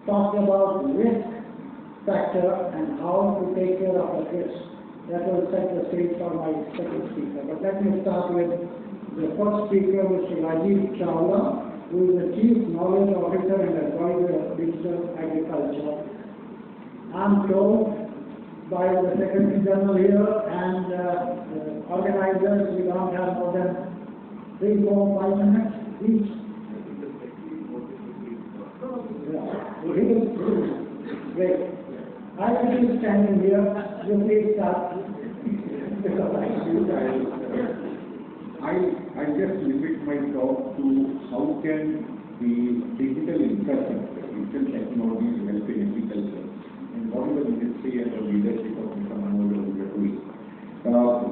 talked about risk factor and how to take care of the risk. That will set the stage for my second speaker. But let me start with the first speaker, Mr. Rajiv Chawla, who is the Chief Knowledge Officer and Advisor of Digital Agriculture. I'm told by the Secretary General here and the organizers, we don't have more than 3, 4, 5 minutes each. Great. I will be standing here. You please start. I just limit my talk to how can the digital infrastructure, digital technologies help in agriculture, and what is the ministry and the leadership of Mr. Manoj are doing.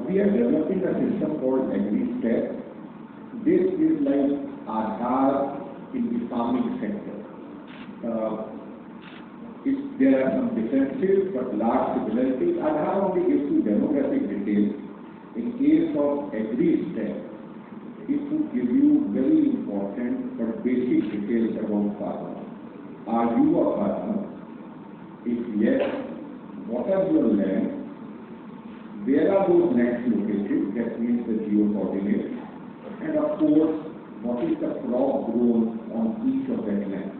We are developing a system called AgriStack. This is like Aadhaar in the farming sector. There are some differences but large similarities. Aadhaar only gives you demographic details. In case of AgriStack, it would give you very important but basic details about farmers. Are you a farmer? If yes, what are your lands? Where are those lands located? That means the geo-coordinates. And of course, what is the crop grown on each of that land?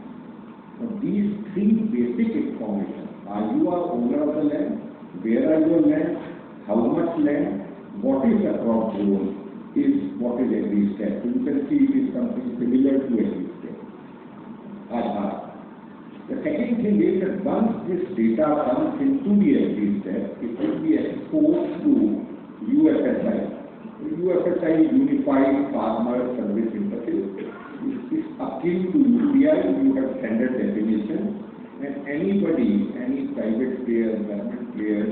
So these 3 basic information: are you a owner of the land? Where are your lands? How much land? What is the crop grown? Is what is AgriStack. So you can see it is something similar to AgriStack. Aadhaar. The second thing is that once this data comes into the AgriStack, it will be exposed to UFSI. UFSI, Unified Farmer Service Interface, is akin to UPI. You have standard definition, and anybody, any private player, government player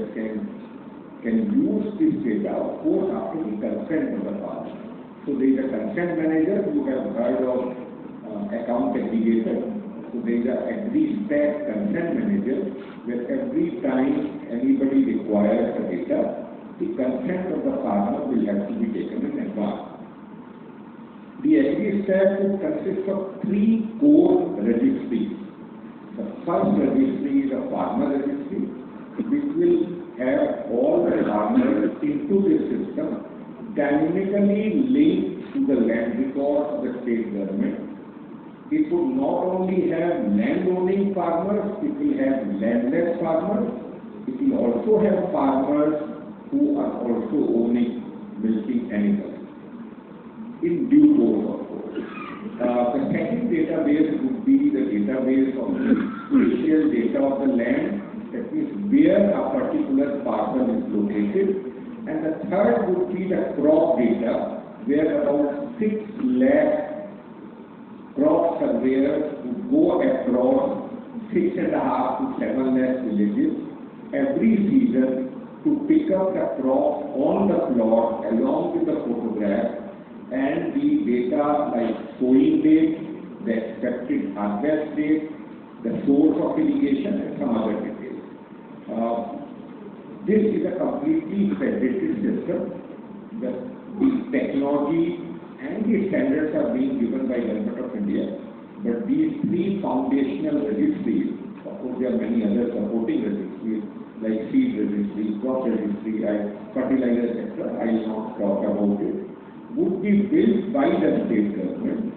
can use this data, of course, after the consent of the farmer. So there is a consent manager. You have heard of account aggregator. So there is a AgriStack consent manager, where every time anybody requires the data, the consent of the farmer will have to be taken in advance. The AgriStack would consist of 3 core registries. The first registry is a farmer registry, which will have all the farmers into this system dynamically linked to the land record of the state government. It would not only have land-owning farmers, it will have landless farmers. It will also have farmers who are also owning milking animals. In due course, of course. The second database would be the database of the spatial data of the land, that means where a particular parcel is located. And the third would be the crop data, where about 6 lakh crop surveyors would go across 6.5 to 7 lakh villages every season to pick up the crop on the plot along with the photograph and the data like sowing date, the expected harvest date, the source of irrigation, and some other details. This is a completely federated system. The technology and the standards are being given by Government of India, but these 3 foundational registries, of course there are many other supporting registries like seed registry, crop registry, fertilizer, etc. I will not talk about it, would be built by the state government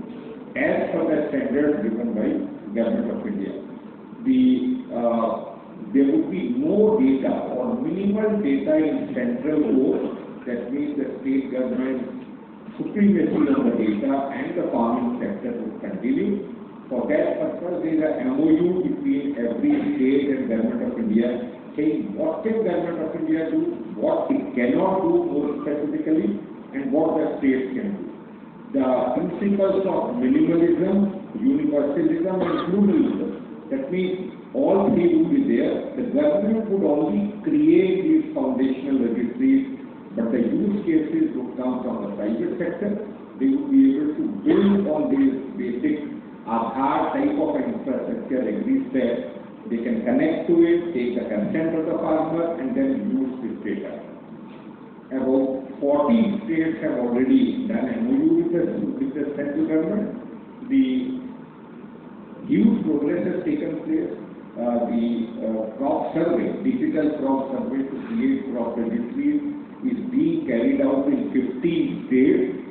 as per the standards given by Government of India. There would be no data or minimal data in central code. That means the state government supremacy of the data and the farming sector would continue. For that purpose, there is an MOU between every state and Government of India saying what can Government of India do, what it cannot do more specifically, and what the states can do. The principles of minimalism, universalism, and pluralism. That means all 3 would be there. The government would only create these foundational registries, but the use cases would come from the private sector. They would be able to build on these basic Aadhaar type of infrastructure, AgriStack. They can connect to it, take the consent of the farmer, and then use this data. About 40 states have already done MOU with the central government. The Huge progress has taken place. The crop survey, digital crop survey to create crop registries is being carried out in 15 states,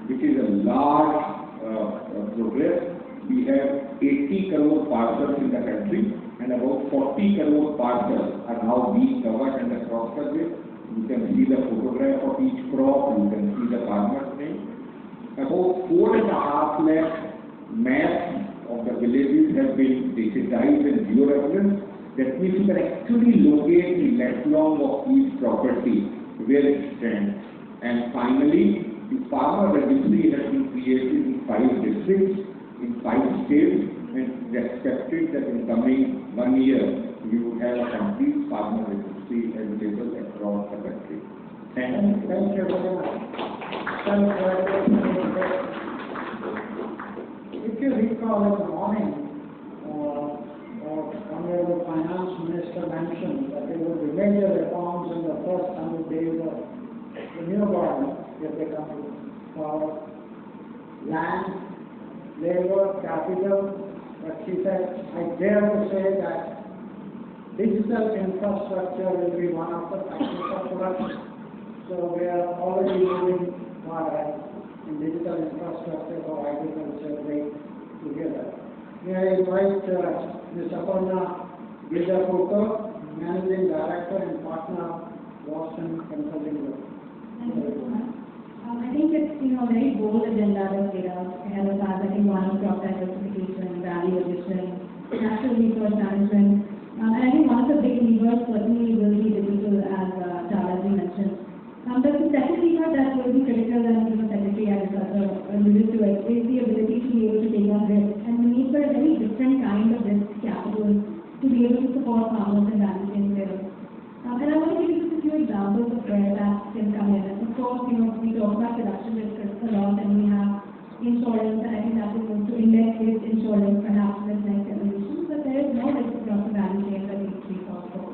which is a large progress. We have 80 crore parcels in the country and about 40 crore parcels are now being covered under crop survey. You can see the photograph of each crop, you can see the farmer's name. About 4.5 lakh maps of the villages have been digitized and geo-referenced. That means you can actually locate the lat-long of each property, where it stands. And finally, the farmer registry has been created in 5 districts, in 5 states, and it is expected that in coming 1 year, we will have a complete farmer registry available across the country. Thank you. Thank you very much. If you recall in the morning, our Honorable Finance Minister mentioned that there will be major reforms in the first 100 days of the new government if they come to power. Land, labor, capital, but she said, I dare to say that digital infrastructure will be one of the factors of production. So we are already moving far ahead in digital infrastructure for agriculture together. May I invite Ms. Aparna Gidapurkar, Managing Director and Partner, Boston Consulting Group. Thank you so much. I think it's a very bold agenda that we have ahead of us. I think one is crop diversification, value addition, natural resource management. And I think one of the big levers certainly will be digital, as Jalaji mentioned. But the second lever that will be critical, and Secretary Agriculture alluded to it, is the ability to be able to take on risk. And we need for a very different kind of risk capital to be able to support farmers and value chain players. And I want to give you just a few examples of where that can come in. And of course, we talk about production risk a lot, and we have insurance, and I think that will move to index-based insurance perhaps in this next evolution. But there is no risk across the value chain that needs to be thought for.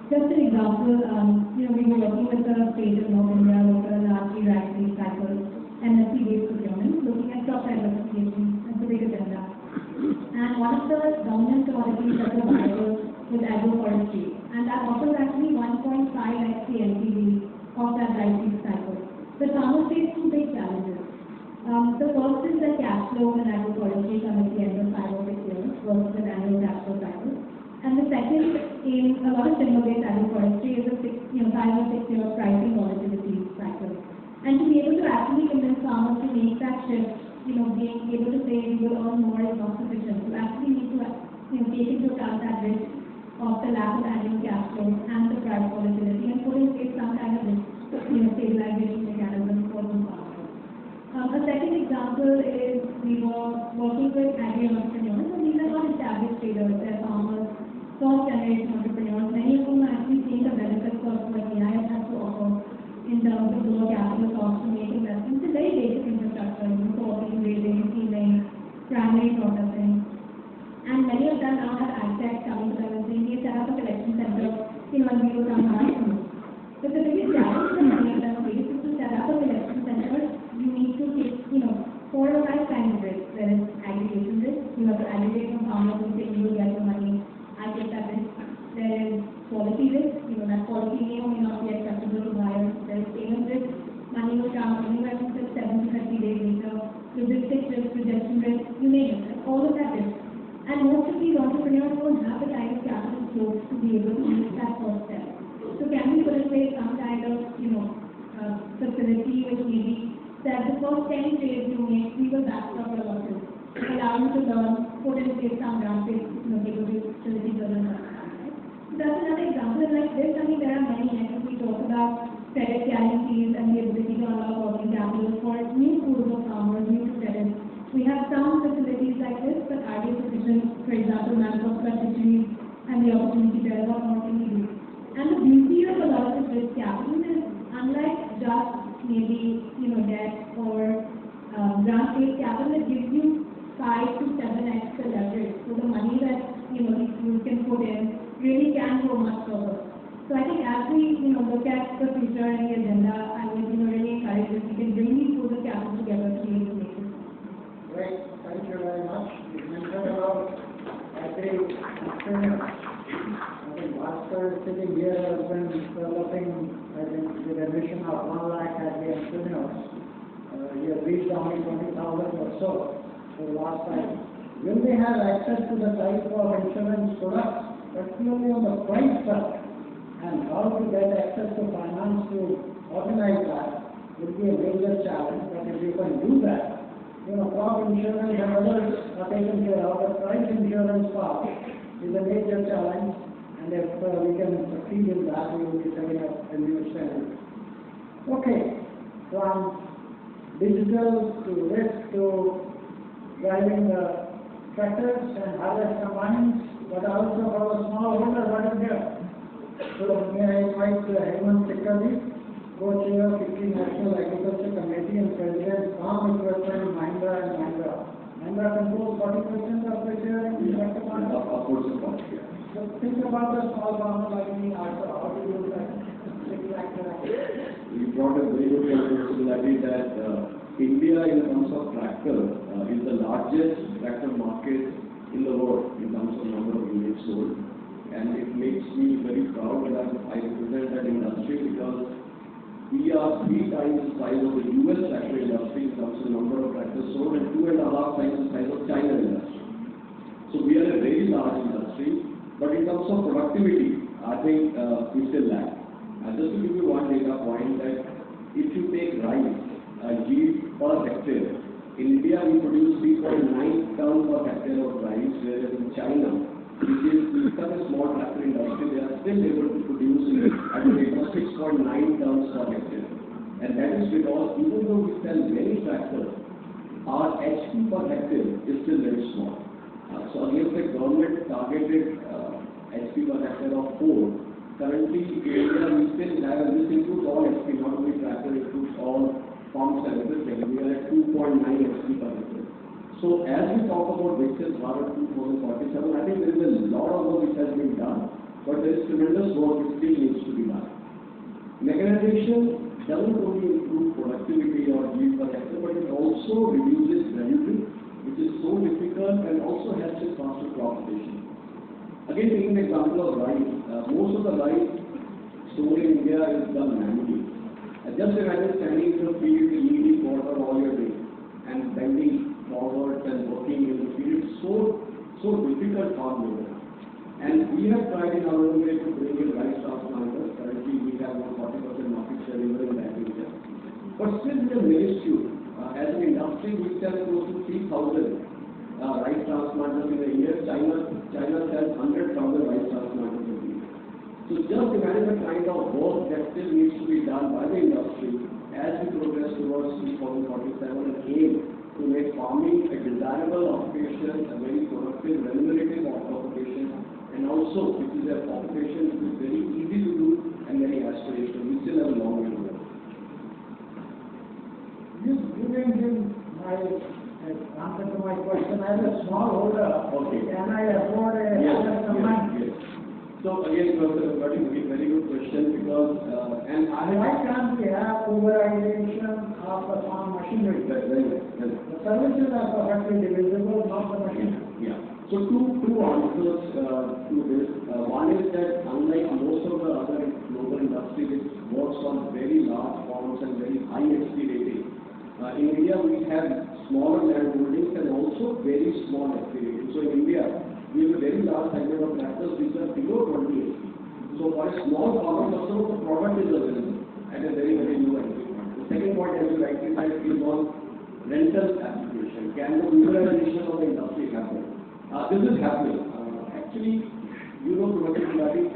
Just an example, we were working with the state of North India, local and largely rice seed cycles, MSP-based procurement, looking at crop diversification. That's a big agenda. And one of the dominant commodities that are viable is agroforestry, and that offers actually 1.5x the NPV of that rice seed cycle. The farmers face 2 big challenges. The first is that cash flow in agroforestry come at the end of 5 or 6 years versus an annual cash flow cycle. And the second, in a lot of timber-based agroforestry, is a 5 or 6 year pricing volatility cycle. And to be able to actually convince farmers to make that shift, being able to say we will earn more is not sufficient. You actually need to take into account that risk of the lack of annual cash flow and the price volatility, and put in place some kind of stabilization mechanism for the farmers. A second example is we were working with agri-entrepreneurs, and these are not established traders, they're farmers, first-generation entrepreneurs, many of whom are actually seeing the benefits of what AI has to offer in terms of lower capital costs to make investments in very basic infrastructure, sorting, grading, seeding, primary processing. And many of them now have ag-tech coming to them and saying, we set up a collection center, and we will come back from it. But the biggest challenge that many of them face is to set up a collection center. You need to take, 4 or 5 kinds of risk. There is aggregation risk. You have to aggregate from farmers and say, you will get the money. I take that risk. There is quality risk. That quality may or may not be acceptable to buyers. There is payment risk. Money will come anywhere from 7 to 30 days later. Logistics risk, rejection risk, you name it. All of that risk. And most of these entrepreneurs don't have the kind of capital flow to be able to make that first step. So can we put in place some kind of, facility which maybe says the first 10 trades you make, we will backstop your losses, allow you to learn, put in place some ground-based, capabilities so that you doesn't have right? So that's another example. And like this, there are many. We talk about credit guarantees and the ability to unlock working capital for new pools of farmers, new credit. We have some facilities like this, but are they sufficient? For example, mangrove fisheries and the opportunity there are not really. And the beauty of a lot of this risk capital is, unlike just maybe debt or grant-based capital, it gives you 5 to 7x the leverage. So the money that you can put in really can go much further. So I think as we look at the future and the agenda, I would really encourage if we can bring these pools of capital together to be able to make this. Great, thank you very much. You mentioned about agri-entrepreneurs. I think Bhaskar is sitting here has been developing, I think, with a mission of 1 lakh agri-entrepreneurs. He has reached only 20,000 or so for the last time. Will they have access to the type of insurance products, particularly on the price side, and how to get access to finance to organize that will be a major challenge. But if you can do that, crop insurance and others are taken care of. The price insurance part is a major challenge, and if we can succeed in that, we will be setting up a new standard. Okay, from digital to risk to driving the tractors and harvest combines, but also for the smallholder, what is there? So may I invite Hemant Sikkarji, co-chair of the National Agriculture Committee and President, Farm Equipment, Mahindra and Mahindra. Mahindra controls 40% of the share in tractor market. So think about the small farmer like me also, how to do that. We brought a very good responsibility that India in terms of tractor is the largest tractor market in the world in terms of number of units sold. And it makes me very proud that I represent that industry because we are 3 times the size of the US tractor industry in terms of number of tractors sold and 2.5 times the size of China industry. So we are a very large industry, but in terms of productivity, I think we still lag. And just to give you one data point that if you take rice, yield per hectare, in India we produce 3.9 tons per hectare of rice, whereas in China, which is such a small tractor industry, they are still able to produce at a rate of 6.9 tons per hectare. And that is because even though we sell many tractors, our HP per hectare is still very small. So against the government targeted HP per hectare of 4, currently in India we still have, and this includes all HP, not only tractor, it includes all farm services, we are at 2.9 HP per hectare. So as we talk about Viksit Bharat 2047, I think there is a lot of work which has been done, but there is tremendous work which still needs to be done. Mechanization doesn't only improve productivity or yield per hectare, but it also reduces residue, which is so difficult and also helps in faster crop rotation. Again, taking an example of rice, most of the rice stored in India is done manually. Just imagine standing in the field leading water all your day and bending forward and working in the field. So difficult farm labor. And we have tried in our own way to bring in rice transplanters. Currently we have about 40% market share even in that area. But still we are minuscule. As an industry, we sell close to 3,000 rice transplanters in a year. China sells 100,000 rice transplanters a year. So just imagine the kind of work that still needs to be done by the industry as we progress towards 2047 and aim to make farming a desirable occupation, a very productive, remunerative occupation, and also which is an occupation which is very easy to do and very aspirational. We still have a long way to go. You didn't give my answer to my question. As a smallholder, can I afford a combine? Yes. So again, Professor Bharat, very good question because why can't we have pulverization of the farm machinery? Very well. The services are perfectly divisible, not the machinery. Yeah. So two answers to this. One is that unlike most of the other global industry which works on very large farms and very high HP rating, in India we have smaller land holdings and also very small HP rating. So in India, we have a very large segment of tractors which are below 20 HP. So for a small farmer customer, the product is available at a very, very low entry point. The second point, as you rightly said, is on rental application. Can the utilization of the industry happen? This is happening. Actually,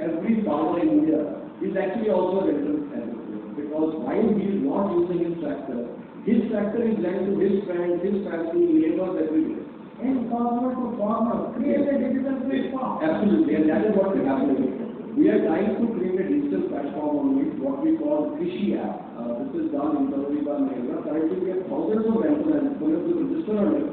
every farmer in India is actually also a rental application because while he is not using his tractor is lent to his friends, his family, neighbors, everywhere. And farmer to farmer, create a digital platform. Absolutely, and that is what is happening. We are trying to create a digital platform on which what we call Krishi app. This is done internally by Mahindra. Currently, we have thousands of rental entrepreneurs who register on it.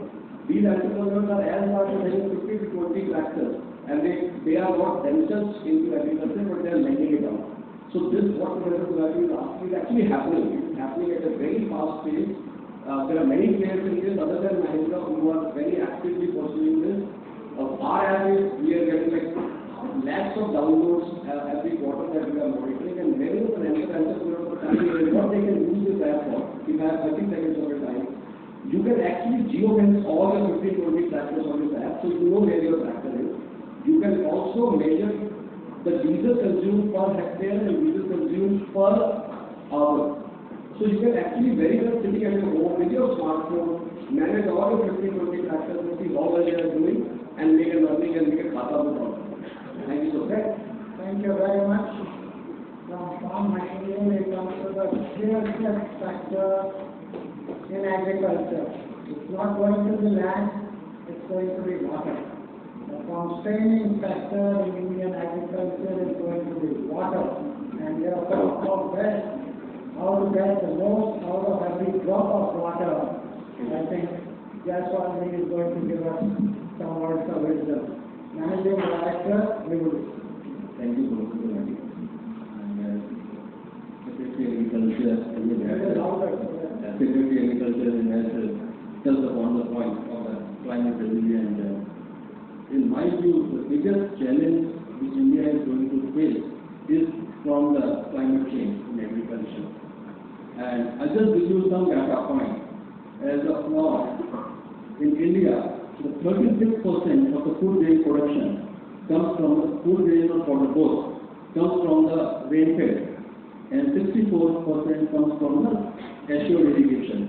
These entrepreneurs are as large as having 50 to 20 tractors, and they are not themselves into agriculture, but they are lending it out. So this, what Professor Bharat is asking, is actually happening. It's happening at a very fast pace. there are many players in this other than Mahindra who are very actively pursuing this. Our average, we are getting like lakhs of downloads every quarter that we are monitoring, and many of the entrepreneurs are coming in what they can use this app for. If I have 30 seconds of your time, you can actually geofence all your 15-20 tractors on this app, so you know where your tractor is. You can also measure the diesel consumed per hectare and diesel consumed per hour. So you can actually very well sitting at your home with your smartphone, manage all your 15-20 tractors and see how well they are doing and make a learning and make a khata with all. Thank you so much. Thank you very much. From farm machinery, we come to the seriousness factor in agriculture. It's not going to be land, it's going to be water. The constraining factor in Indian agriculture is going to be water. And therefore, how to get the most out of every drop of water. I think Jaswani is going to give us some words of wisdom. Managing Director, we will. Thank you, Professor Nadi. And Secretary Agriculture has touched upon the point of the climate resilience. In my view, the biggest challenge which India is going to face is from the climate change in agriculture. And I'll just give you some data points. As of now, in India, the 36% of the food grain production comes from the food grain or for the both, comes from the rainfed, and 64% comes from the assured irrigation.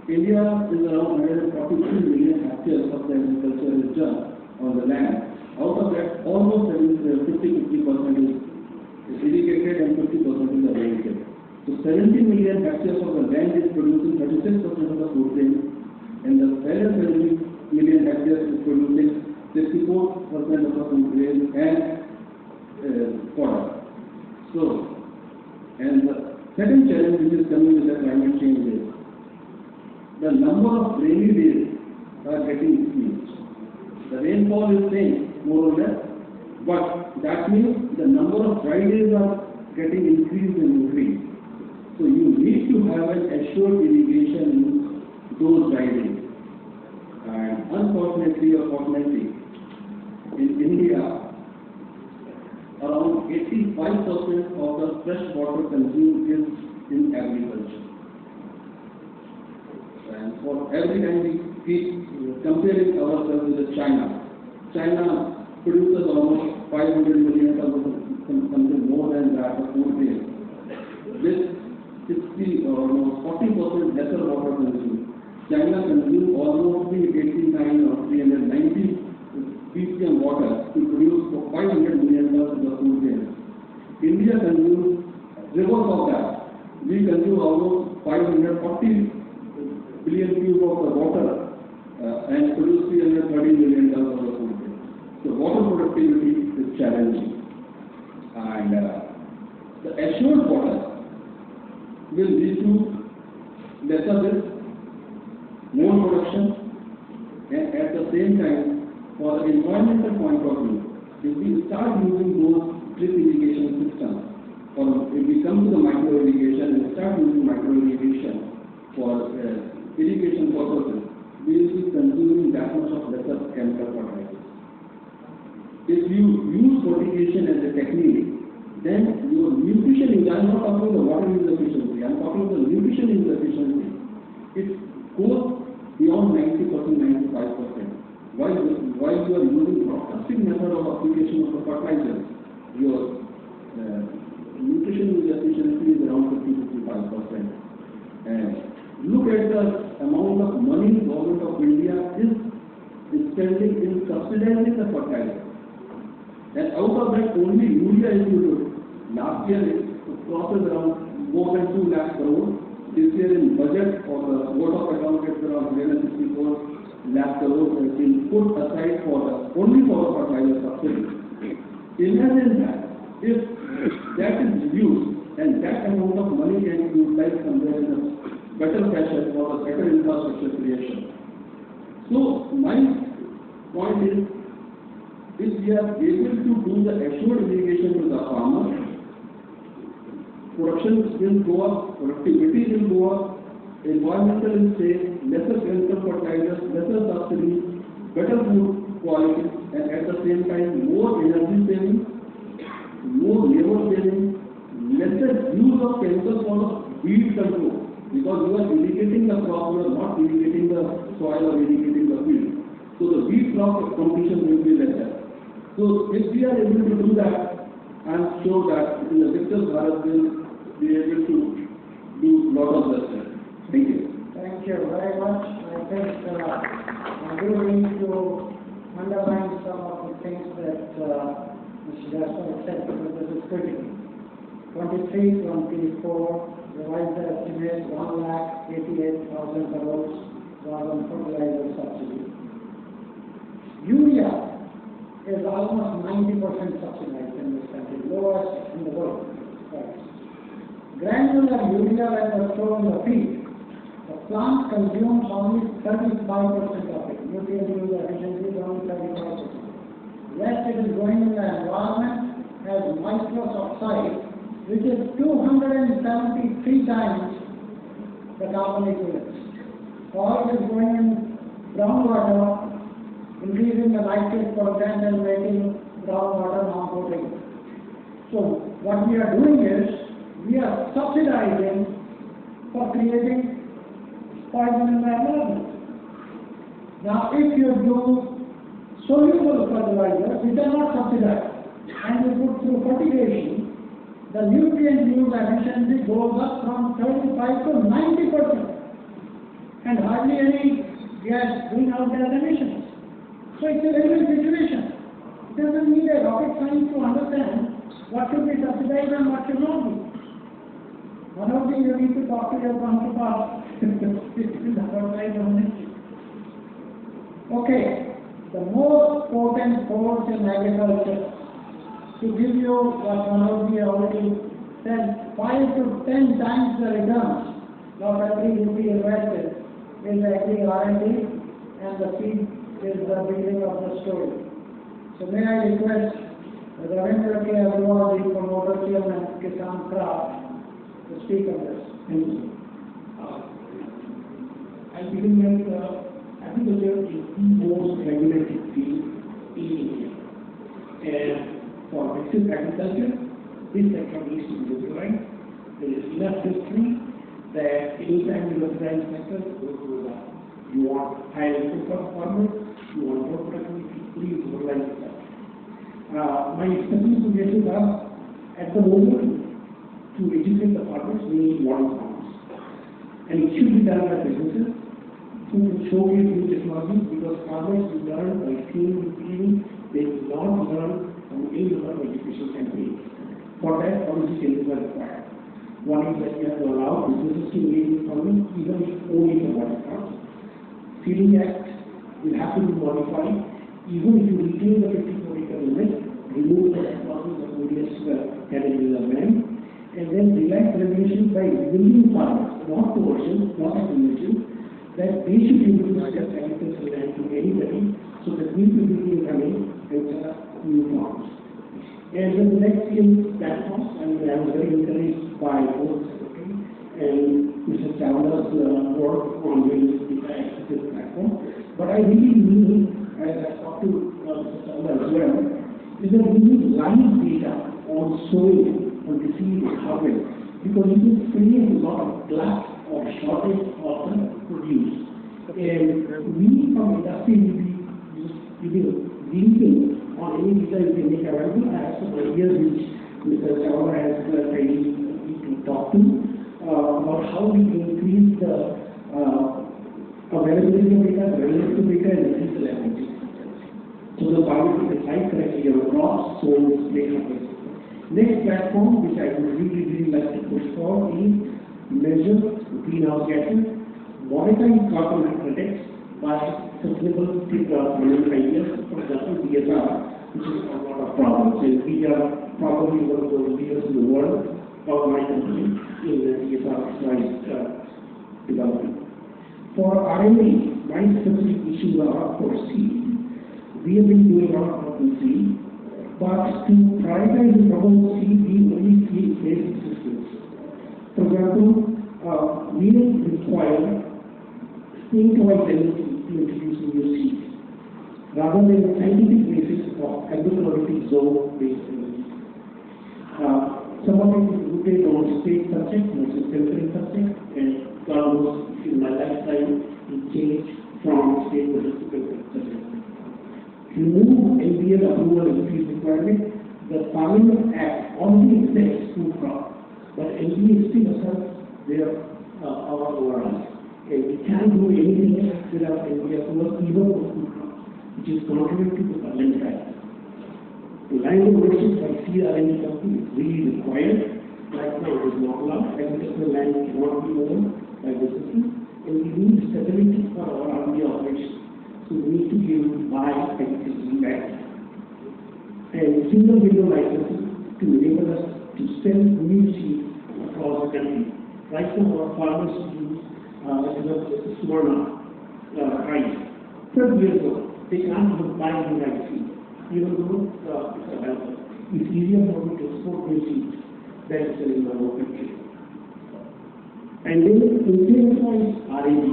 India is around 143 million hectares of the agriculture is done on the land. Out of that, almost 50% is irrigated and 50% is the rainfed. So 70 million hectares of the land is producing 36% of the food grain, and the balance 70 million hectares is producing 64% of the food grain and product. So, and the second challenge which is coming with the climate change is the number of rainy days are getting increased. The rainfall is same, more or less, but that means the number of dry days are getting increased and increased. So you need to have an assured irrigation in those dry days. And unfortunately or fortunately, in India, around 85% of the fresh water consumed is in agriculture. And for every time we keep comparing ourselves with China, China produces almost 500 million tons of something more than that of food grain, with 60 or almost 40% lesser water consumed. China consumes almost 389 or 390 ppm water to produce 500 million tons of food grain. India consumes reverse of that. We consume almost 540 billion cubes of the water and produce 330 million tons of the food grain. So water productivity is challenging. And the assured water will lead to lesser risk, more production, and at the same time, for the environmental point of view, if we start using those drip irrigation systems, or if we come to the micro irrigation and start using micro irrigation for irrigation purposes, we will be consuming that much of lesser chemical fertilizers. If you use fertigation as a technique, then your nutrition is, I am not talking the water use efficiency, I am talking the nutrition use efficiency. It goes beyond 90%, 95%. While you are using processing method of application of the fertilizers, your nutrition use efficiency is around 50-55%. And look at the amount of money government of India is spending in subsidizing the fertilizer. And out of that, only urea is used. Last year it crosses around more than 2 lakh crore. This year in budget for the Board of Accounts, it's around 164 lakh crore has been put aside for only for the fertilizer subsidy. Imagine that if that is reduced and that amount of money can be utilized somewhere in a better fashion for the better infrastructure creation. So my point is, if we are able to do the assured irrigation to the farmer, production will go up, productivity will go up, environmental is safe, lesser chemical fertilizers, lesser subsidies, better food quality, and at the same time more energy saving, more labor saving, lesser use of chemicals for weed control, because you are irrigating the crop, you are not irrigating the soil or irrigating the field. So the weed crop competition will be lesser. So if we are able to do that, I am sure that in the Viksit Bharat will be able to do a lot of justice. Thank you. Thank you very much. I think I do need to underline some of the things that Mr. Jasper said, because this is critical. 23-24, revised estimate 1,88,000 crores was on fertilizer subsidy. Urea is almost 90% subsidized in this country, lowest in the world. Granular urea that was stored in the field, the plant consumes only 35% of it. Nutrient use efficiency is only 35%. Rest it is going in the environment as nitrous oxide, which is 273 times the carbon equivalent. Or it is going in groundwater, increasing the nitrate content and making groundwater non-potable. So what we are doing is, we are subsidizing for creating poison in the environment. Now if you do soluble fertilizers, which are not subsidized, and you put through fertigation, the nutrient use efficiency goes up from 35 to 90%, and hardly any greenhouse gas emissions. So it's a win-win situation. It doesn't need a rocket science to understand what should be subsidized and what should not be. One of these you need to talk to your counterpart. Okay, the most potent force in agriculture, to give you what Manoj already said, 5 to 10 times the returns of every rupee invested is agri R&D, and the seed is the beginning of the story. So may I request Ravindra K. Agarwal, the promoter chairman, Kisan Craft, to speak on this. Thank you. I believe that agriculture is the most regulated field in India. And for Viksit agriculture, this sector needs to be regulated. There is enough history that anytime you recognize sector, you want higher income for farmers, you want more productivity, please regularize the sector. My specific suggestions are, at the moment, to educate the farmers, we need modern farmers. And it should be done by businesses who can showcase new technology, because farmers will learn by seeing and feeling, they will not learn from any other education campaign. For that, policy changes are required. One is that we have to allow businesses to engage in farming, even if only for water farms. Seeding Act will have to be modified, even if you retain the 54-acre limit, remove the clauses of various categories of land, and then relax regulations by willing farmers, not coercion, not accumulation, that they should be able to sell agricultural land to anybody, so that new people can come in and set up new farms. And then the next is platforms, and I was very encouraged by both Secretary and Mr. Chawla's work on various access platform. But I really need, as I talked to Mr. Chawla as well, is that we need live data on soil, on disease and harvest, because you can face a lot of glut or shortage of the produce. And we from industry will be giving on any data we can make available. I have some ideas which Mr. Chawla has ready to talk to about how we can increase the availability of data, relative data, and increase the leverage. So the farmer can decide correctly across soils, plate harvest. Next platform, which I would really like to push for, is measure greenhouse gases, modify carbon credits by sustainable ideas, for example, DSR, which is a lot of problems. And we are probably one of those leaders in the world, of my company, in the DSR development. For RMA, my specific issues are for seed. We have been doing a lot of work in seed, but to prioritize and promote seed, we only see basic systems. For example, we require state-wide tendency to introduce new seeds rather than the scientific basis of agrochromatic zone-based energy. Some of it is rooted on state subject versus temporary subject, and almost in my lifetime it changed from state versus temporary subject. Remove NBL approval and fees requirement. The Parliament Act already accepts food crops, but NBL still asserts their overall. And we can't do anything without NBL approval, even for food crops, which is contrary to the Parliament Act. The land ownership by CRNE company is really required. Right now it is not allowed. Agricultural land cannot be owned by businesses, and we need stability for our R&D operations. So we need to be able to buy agricultural land. And single window licenses to enable us to sell new seeds across the country. Right now our farmers use Swarna rice. 12 years old, they can't even buy new rice seeds. Even though it's easier for me to export new seeds than selling my own country. And then incentivize R&D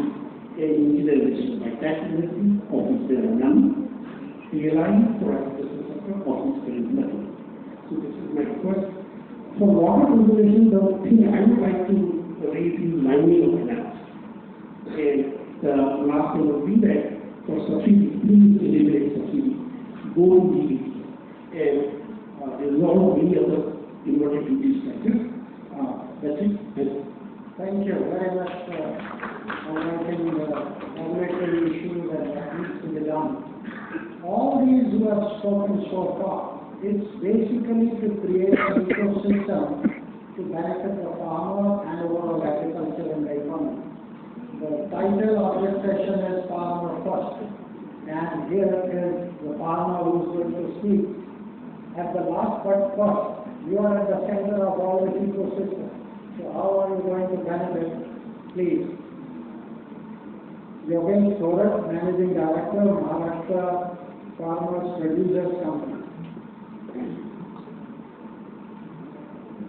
and utilization by tax industry, of which there are none, PLI for agricultural sector, of which there is nothing. So this is my request. For water conservation, the thing I would like to raise is lining of canals. And the last one would be that for subsidy, please eliminate subsidy. Go to DBT and resolve many other inverted duty structures. That's it. Thank you very much for highlighting the regulatory issues and what needs to be done. All these who have spoken so far, it's basically to create an ecosystem to benefit the farmer and overall agriculture and the economy. The title of this session is Farmer First, and here is the farmer who is going to speak. At the last but first, you are at the center of all this ecosystem. So how are you going to benefit? Please. Yogesh Bharat, Managing Director, Maharashtra Farmers Producers Company.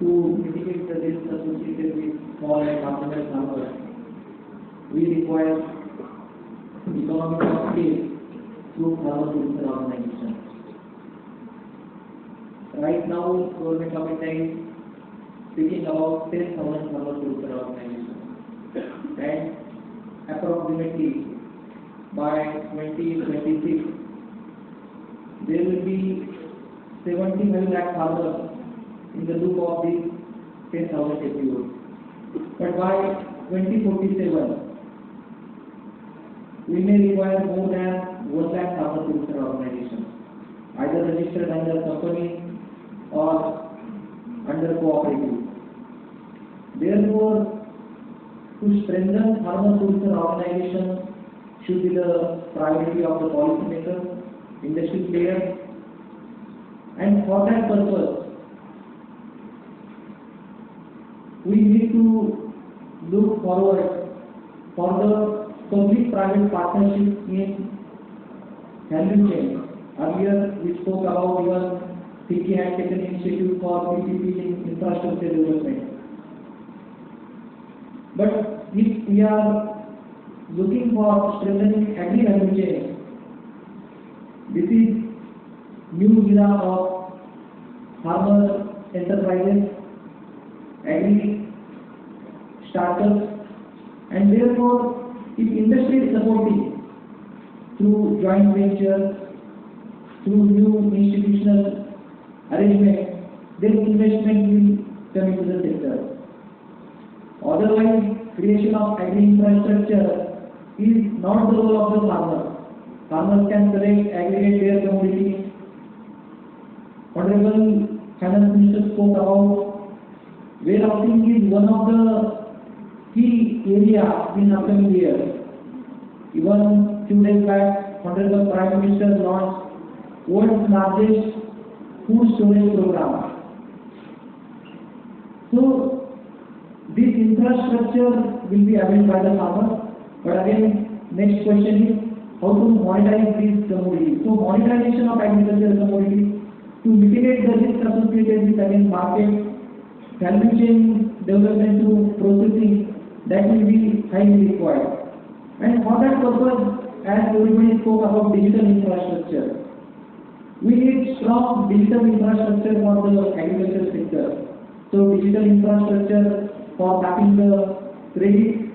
To mitigate the risk associated with small and marginal farmers, we require economic of scale through farmer producer organization. Right now, government of India is speaking about 10,000 farmer producer organizations, and approximately by 2026, there will be 75 lakh farmers in the loop of these 10,000 FPOs. But by 2047, we may require more than 1 lakh farmer producer organizations, either registered under company or under cooperative. Therefore, to strengthen farmer producer organization should be the priority of the policymakers, industry players, and for that purpose, we need to look forward for the public-private partnership in value chain. Earlier, we spoke about even FICCI had taken initiative for PPP in infrastructure development. But if we are looking for strengthening agri-value chain, this is new era of farmer enterprises, agri startups, and therefore, if industry is supporting through joint ventures, through new institutional arrangement, then investment will come into the sector. Otherwise, creation of agri-infrastructure is not the role of the farmer. Farmers can select, aggregate their commodities. Honorable Finance Minister spoke about warehousing is one of the key areas in upcoming years. Even few days back, Honorable Prime Minister launched world's largest food storage program. So, this infrastructure will be availed by the farmer. But again, next question is how to monetize these commodities. So, monetization of agricultural commodities to mitigate the risk associated with again market, value chain development through processing, that will be highly required. And for that purpose, as everybody spoke about digital infrastructure, we need strong digital infrastructure for the agriculture sector. So digital infrastructure for mapping the credit,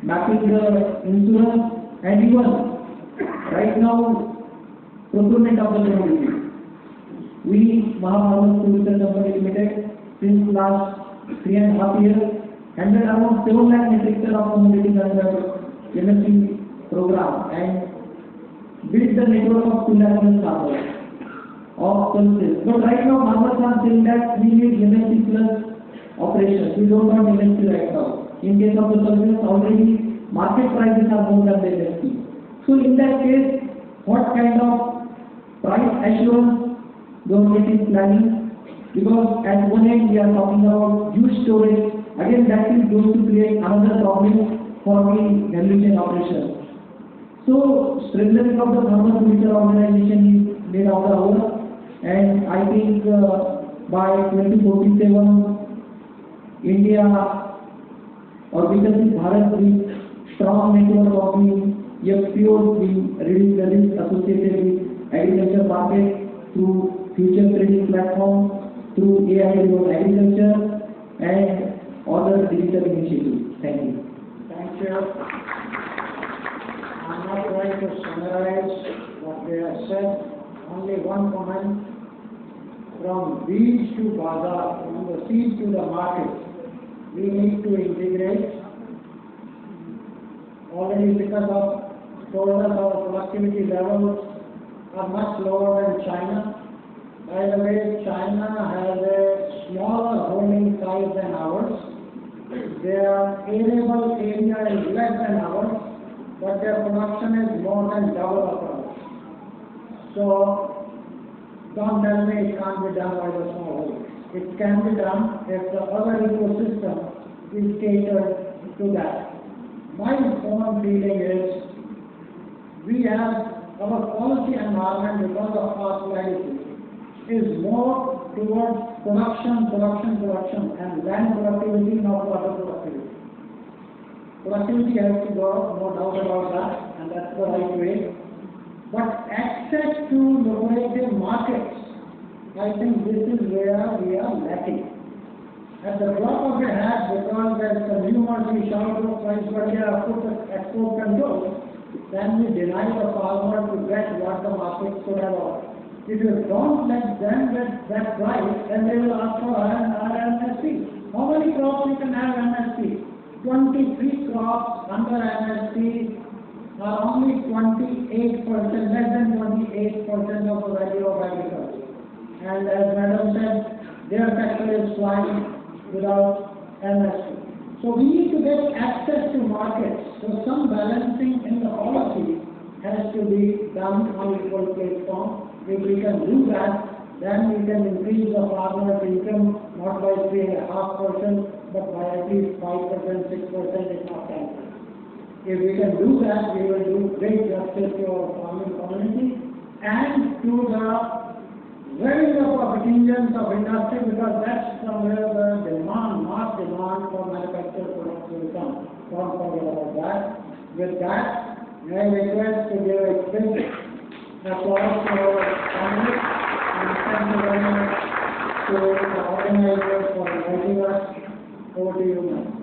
mapping the insurance, and even right now procurement of the commodity. We, Mahafarmers Producer Company Limited, since last 3.5 years, handled around 7 lakh metric ton of commodities under MSP program and built the network of 2 lakh plus farmers of pulses. But right now, farmers are saying that we need MSP plus operations. We don't want MSP right now. In case of the pulses, already market prices are more than the MSP. So in that case, what kind of price assurance government is planning? Because at one end we are talking about huge storage. Again, that is going to create another problem for the value chain operations. So strengthening of the farmer producer organization is made of the hour, and I think by 2047, India or Viksit Bharat with strong network of the FPOs will reduce the risk associated with agriculture market through future trading platforms, through AI-driven agriculture, and other digital initiatives. Thank you. Thank you. I'm not going to summarize what they have said. Only one comment. From bees to bazaar, from the seed to the market, we need to integrate. Already because of told us our productivity levels are much lower than China. By the way, China has a smaller holding size than ours. Their arable area is less than ours, but their production is more than double of ours. So, don't tell me it can't be done by the smallholders. It can be done if the other ecosystem is catered to that. My own feeling is we have our policy environment because of our policy is more towards production, and land productivity, not water productivity. Productivity has to go, no doubt about that, and that's the right way. But access to lucrative markets, I think this is where we are lacking. At the drop of a hat, because as consumers we shout to price barrier, put the export control, then we deny the farmer to get what the market should have offered. If you don't let them get that price, then they will ask for MSP. How many crops you can have MSP? 23 crops under MSP are only 28%, less than 28% of the value of agriculture. And as Madam said, their sector is flying without MSP. So we need to get access to markets. So some balancing in the policy has to be done on equal platform. If we can do that, then we can increase the farmer's income not by 3.5%, but by at least 5%, 6%, if not 10%. If we can do that, we will do great justice to our farming community and to the revenue of contingents of industry, because that's from where the demand, mass demand for manufactured products will come. Don't forget about that. With that, may I request to give a big applause to our panelists, and thank you very much to the organizers for inviting us. Over to you, ma'am.